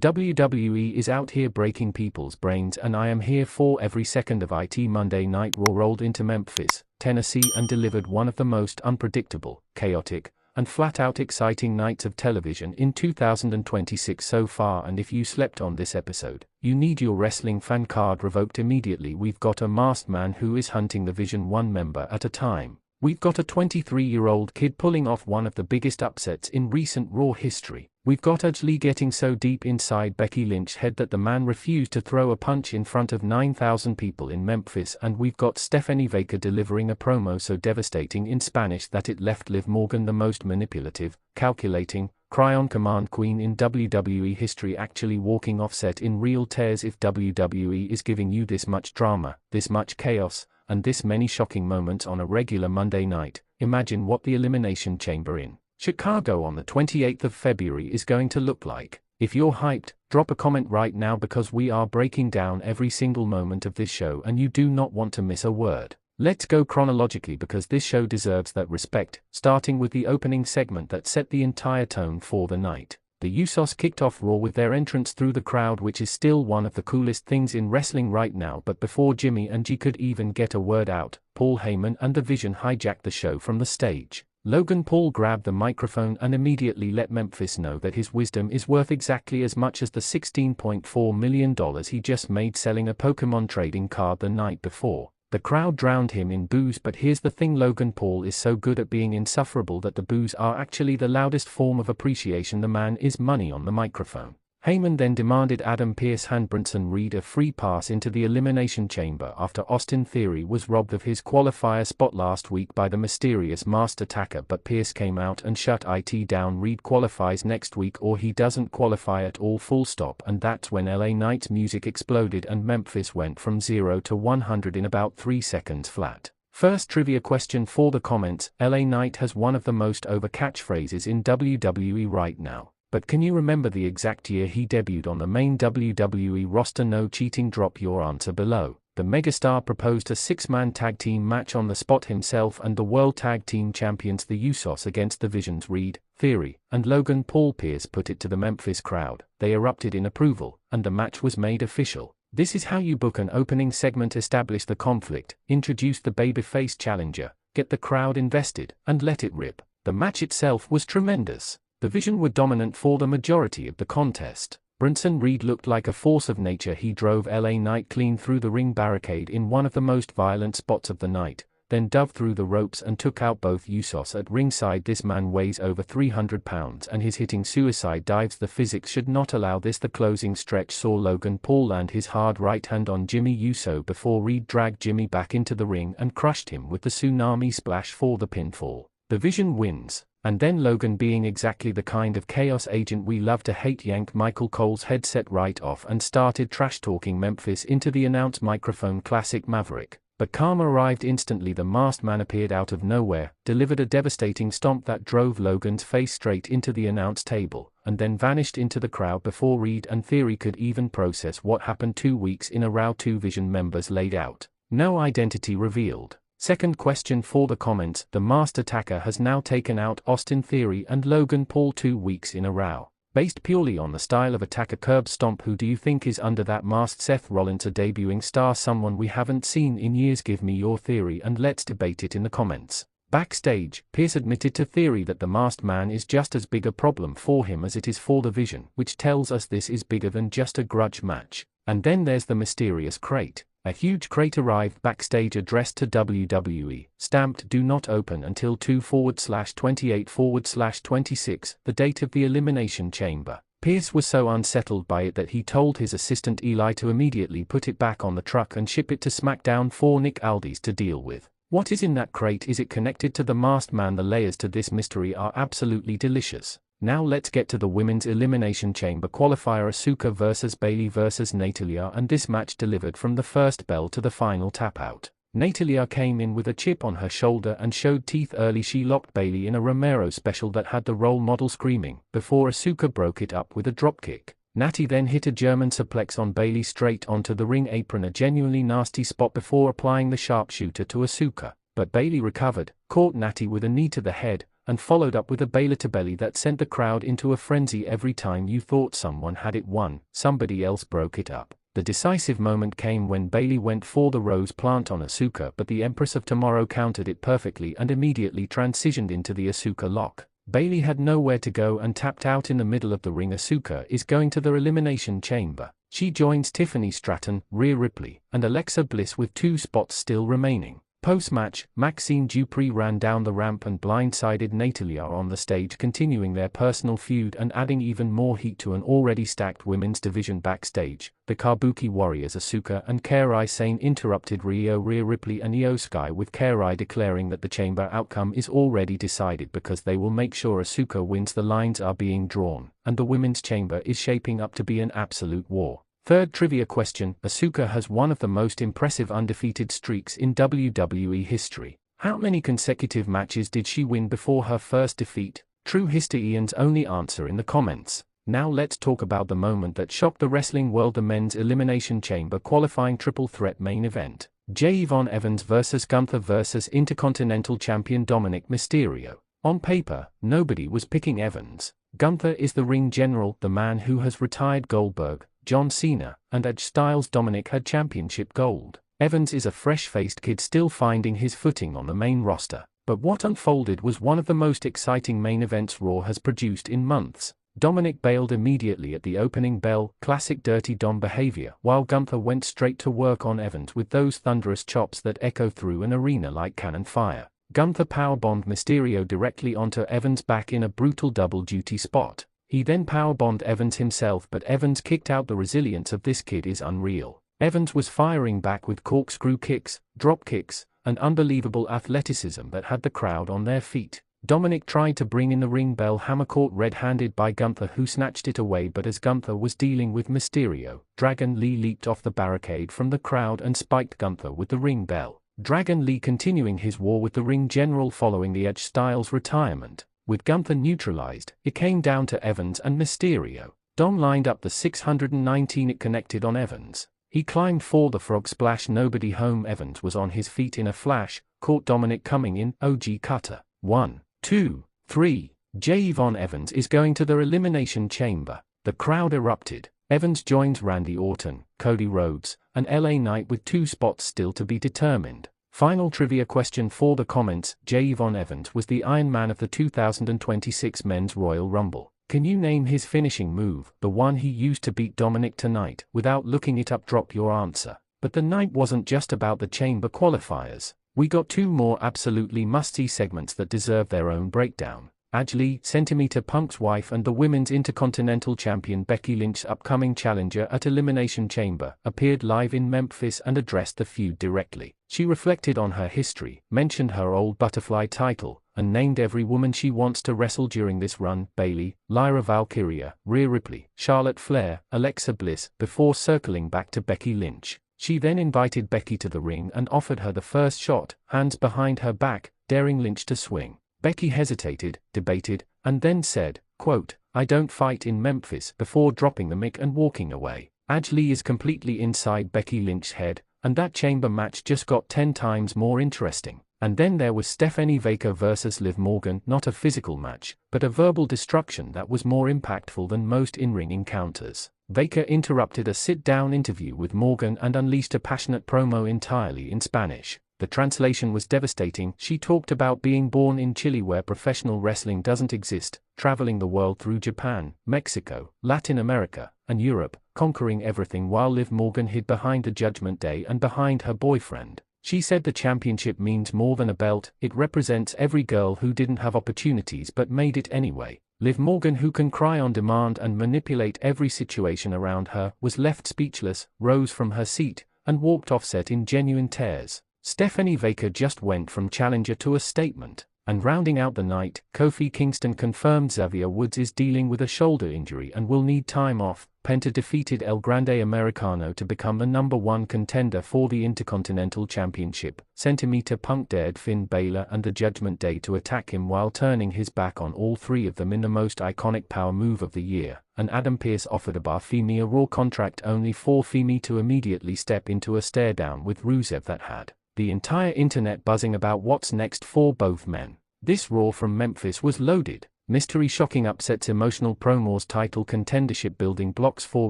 WWE is out here breaking people's brains, and I am here for every second of it. Monday Night Raw rolled into Memphis, Tennessee and delivered one of the most unpredictable, chaotic, and flat-out exciting nights of television in 2026 so far. And if you slept on this episode, you need your wrestling fan card revoked immediately. We've got a masked man who is hunting the Vision one member at a time. We've got a 23-year-old kid pulling off one of the biggest upsets in recent Raw history. We've got Edge Lee getting so deep inside Becky Lynch's head that the man refused to throw a punch in front of 9,000 people in Memphis. And we've got Stephanie Baker delivering a promo so devastating in Spanish that it left Liv Morgan the most manipulative, calculating, cry-on-command queen in WWE history actually walking off set in real tears. If WWE is giving you this much drama, this much chaos, and this many shocking moments on a regular Monday night, imagine what the Elimination Chamber in Chicago on the 28th of February is going to look like. If you're hyped, drop a comment right now because we are breaking down every single moment of this show and you do not want to miss a word. Let's go chronologically because this show deserves that respect, starting with the opening segment that set the entire tone for the night. The Usos kicked off Raw with their entrance through the crowd, which is still one of the coolest things in wrestling right now. But before Jimmy and G could even get a word out, Paul Heyman and the Vision hijacked the show from the stage. Logan Paul grabbed the microphone and immediately let Memphis know that his wisdom is worth exactly as much as the $16.4 million he just made selling a Pokémon trading card the night before. The crowd drowned him in boos, but here's the thing: Logan Paul is so good at being insufferable that the boos are actually the loudest form of appreciation. The man is money on the microphone. Heyman then demanded Adam Pearce hand Bronson Reed a free pass into the Elimination Chamber after Austin Theory was robbed of his qualifier spot last week by the mysterious masked attacker, but Pearce came out and shut it down. Reed qualifies next week or he doesn't qualify at all, full stop. And that's when LA Knight's music exploded and Memphis went from 0 to 100 in about 3 seconds flat. First trivia question for the comments: LA Knight has one of the most over catchphrases in WWE right now. But can you remember the exact year he debuted on the main WWE roster? No cheating, drop your answer below. The megastar proposed a 6-man tag team match on the spot himself and the World Tag Team Champions the Usos against the Vision's Reed, Theory, and Logan Paul. Pearce put it to the Memphis crowd. They erupted in approval, and the match was made official. This is how you book an opening segment: establish the conflict, introduce the babyface challenger, get the crowd invested, and let it rip. The match itself was tremendous. The Vision were dominant for the majority of the contest. Bronson Reed looked like a force of nature. He drove LA Knight clean through the ring barricade in one of the most violent spots of the night, then dove through the ropes and took out both Usos at ringside. This man weighs over 300 pounds and his hitting suicide dives. The physics should not allow this. The closing stretch saw Logan Paul land his hard right hand on Jimmy Uso before Reed dragged Jimmy back into the ring and crushed him with the tsunami splash for the pinfall. The Vision wins. And then Logan, being exactly the kind of chaos agent we love to hate, yanked Michael Cole's headset right off and started trash-talking Memphis into the announce microphone. Classic Maverick. But karma arrived instantly. The masked man appeared out of nowhere, delivered a devastating stomp that drove Logan's face straight into the announce table, and then vanished into the crowd before Reed and Theory could even process what happened. 2 weeks in a row, 2 Vision members laid out. No identity revealed. Second question for the comments: the masked attacker has now taken out Austin Theory and Logan Paul 2 weeks in a row. Based purely on the style of attack, a curb stomp. Who do you think is under that mask? Seth Rollins, a debuting star, someone we haven't seen in years? Give me your theory and let's debate it in the comments. Backstage, Pearce admitted to Theory that the masked man is just as big a problem for him as it is for the Vision, which tells us this is bigger than just a grudge match. And then there's the mysterious crate. A huge crate arrived backstage addressed to WWE, stamped "Do not open until 2/28/26, the date of the Elimination Chamber." Pearce was so unsettled by it that he told his assistant Eli to immediately put it back on the truck and ship it to SmackDown for Nick Aldis to deal with. What is in that crate? Is it connected to the masked man? The layers to this mystery are absolutely delicious. Now let's get to the Women's Elimination Chamber qualifier: Asuka vs Bayley vs Natalya, and this match delivered from the first bell to the final tap out. Natalya came in with a chip on her shoulder and showed teeth early. She locked Bayley in a Romero special that had the role model screaming, before Asuka broke it up with a dropkick. Natty then hit a German suplex on Bayley straight onto the ring apron, a genuinely nasty spot, before applying the sharpshooter to Asuka. But Bayley recovered, caught Natty with a knee to the head, and followed up with a Baylor-to-belly that sent the crowd into a frenzy. Every time you thought someone had it won, somebody else broke it up. The decisive moment came when Bayley went for the rose plant on Asuka, but the Empress of Tomorrow countered it perfectly and immediately transitioned into the Asuka lock. Bayley had nowhere to go and tapped out in the middle of the ring. Asuka is going to the Elimination Chamber. She joins Tiffany Stratton, Rhea Ripley, and Alexa Bliss with 2 spots still remaining. Post-match, Maxine Dupri ran down the ramp and blindsided Natalya on the stage, continuing their personal feud and adding even more heat to an already stacked women's division. Backstage, the Kabuki Warriors Asuka and Kairi Sane interrupted Rhea Ripley and Io Sky, with Kairi declaring that the chamber outcome is already decided because they will make sure Asuka wins. The lines are being drawn, and the women's chamber is shaping up to be an absolute war. Third trivia question: Asuka has one of the most impressive undefeated streaks in WWE history. How many consecutive matches did she win before her first defeat? True historians only answer in the comments. Now let's talk about the moment that shocked the wrestling world: the men's Elimination Chamber qualifying triple threat main event. J-Von Evans vs Gunther vs Intercontinental Champion Dominic Mysterio. On paper, nobody was picking Evans. Gunther is the ring general, the man who has retired Goldberg, John Cena, and Edge Styles. Dominic had championship gold. Evans is a fresh-faced kid still finding his footing on the main roster. But what unfolded was one of the most exciting main events Raw has produced in months. Dominic bailed immediately at the opening bell, classic Dirty Dom behavior, while Gunther went straight to work on Evans with those thunderous chops that echo through an arena like cannon fire. Gunther powerbombed Mysterio directly onto Evans' back in a brutal double-duty spot. He then powerbombed Evans himself, but Evans kicked out. The resilience of this kid is unreal. Evans was firing back with corkscrew kicks, drop kicks, and unbelievable athleticism that had the crowd on their feet. Dominic tried to bring in the ring bell hammer, caught red-handed by Gunther, who snatched it away, but as Gunther was dealing with Mysterio, Dragon Lee leaped off the barricade from the crowd and spiked Gunther with the ring bell. Dragon Lee continuing his war with the ring general following the Edge Styles retirement. With Gunther neutralized, it came down to Evans and Mysterio. Dom lined up the 619, it connected on Evans. He climbed for the frog splash, nobody home. Evans was on his feet in a flash, caught Dominic coming in, OG cutter. 1, 2, 3. J-Von Evans is going to the Elimination Chamber. The crowd erupted. Evans joins Randy Orton, Cody Rhodes, and LA Knight with 2 spots still to be determined. Final trivia question for the comments: J-Von Evans was the Iron Man of the 2026 Men's Royal Rumble. Can you name his finishing move, the one he used to beat Dominic tonight? Without looking it up, drop your answer. But the night wasn't just about the chamber qualifiers. We got 2 more absolutely must-see segments that deserve their own breakdown. Aj Lee, Centimeter Punk's wife and the Women's Intercontinental Champion Becky Lynch's upcoming challenger at Elimination Chamber, appeared live in Memphis and addressed the feud directly. She reflected on her history, mentioned her old butterfly title, and named every woman she wants to wrestle during this run: Bayley, Lyra Valkyria, Rhea Ripley, Charlotte Flair, Alexa Bliss, before circling back to Becky Lynch. She then invited Becky to the ring and offered her the first shot, hands behind her back, daring Lynch to swing. Becky hesitated, debated, and then said, quote, "I don't fight in Memphis," before dropping the mic and walking away. Aj Lee is completely inside Becky Lynch's head, and that chamber match just got 10 times more interesting. And then there was Stephanie Baker versus Liv Morgan, not a physical match, but a verbal destruction that was more impactful than most in-ring encounters. Baker interrupted a sit-down interview with Morgan and unleashed a passionate promo entirely in Spanish. The translation was devastating. She talked about being born in Chile, where professional wrestling doesn't exist, traveling the world through Japan, Mexico, Latin America, and Europe, conquering everything, while Liv Morgan hid behind the Judgment Day and behind her boyfriend. She said the championship means more than a belt, it represents every girl who didn't have opportunities but made it anyway. Liv Morgan, who can cry on demand and manipulate every situation around her, was left speechless, rose from her seat, and walked off set in genuine tears. Stephanie Baker just went from challenger to a statement. And rounding out the night, Kofi Kingston confirmed Xavier Woods is dealing with a shoulder injury and will need time off. Penta defeated El Grande Americano to become the #1 contender for the Intercontinental Championship. Centimeter Punk dared Finn Balor and the Judgment Day to attack him while turning his back on all 3 of them in the most iconic power move of the year. And Adam Pearce offered Femi a Raw contract only for Femi to immediately step into a stare down with Rusev that had the entire internet buzzing about what's next for both men. This Raw from Memphis was loaded. Mystery shocking upsets, emotional promos, title contendership building blocks for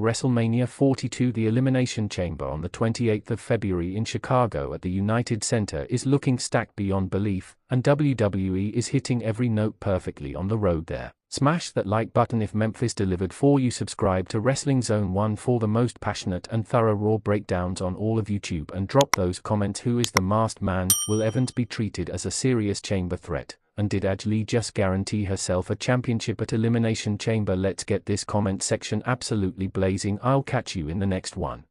WrestleMania 42. The Elimination Chamber on the 28th of February in Chicago at the United Center is looking stacked beyond belief, and WWE is hitting every note perfectly on the road there. Smash that like button if Memphis delivered for you. Subscribe to Wrestling Zone 1 for the most passionate and thorough Raw breakdowns on all of YouTube, and drop those comments. Who is the masked man? Will Evans be treated as a serious chamber threat? And did Aj Lee just guarantee herself a championship at Elimination Chamber? Let's get this comment section absolutely blazing. I'll catch you in the next one.